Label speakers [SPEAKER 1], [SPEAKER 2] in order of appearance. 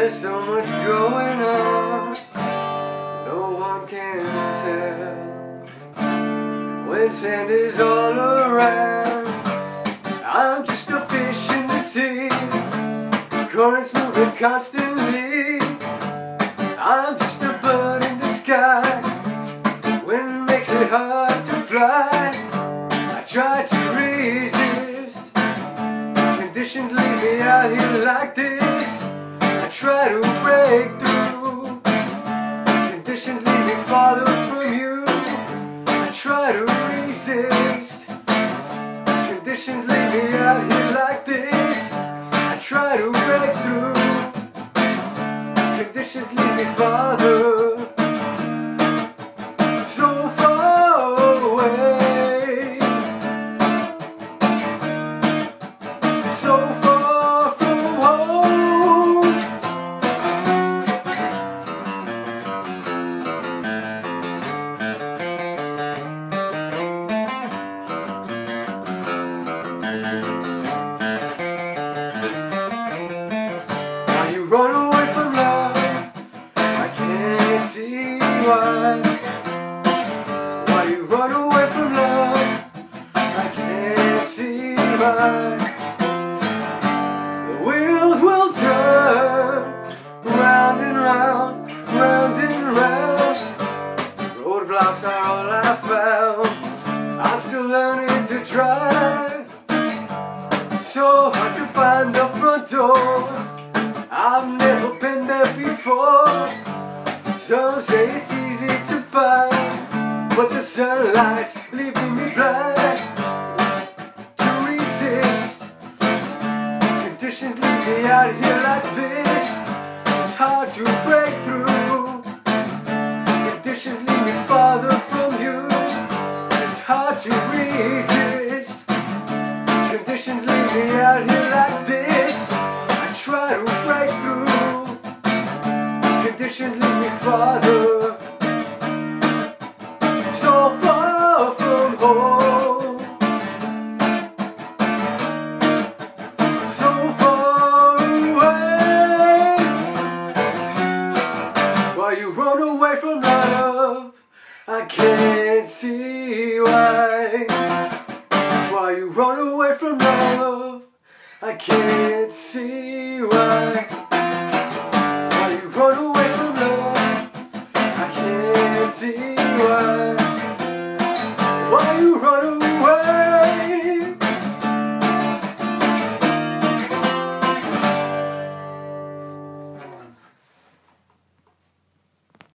[SPEAKER 1] There's so much going on, no one can tell. When sand is all around, I'm just a fish in the sea. Currents moving constantly, I'm just a bird in the sky. Wind makes it hard to fly, I try to resist. Conditions leave me out here like this, I try to break through. Conditions leave me farther from you, I try to resist. Conditions leave me out here like this, I try to break through. Conditions leave me farther, so far away, so far from home. Why you run away from love? I can't see why. Why you run away from love? I can't see why. The wheels will turn round and round, round and round. Roadblocks are all I found, I'm still learning to drive. So hard to find the front door, I've never been there before. Some say it's easy to find, but the sunlight's leaving me blind. To resist, conditions leave me out here like this, it's hard to break through. Conditions leave me farther from you, it's hard to resist. Conditions leave me out here like this, I try to break through. Conditions leave me farther, so far from home, so far away. Why you run away from love? I can't see why. Why you run away from love? I can't see why.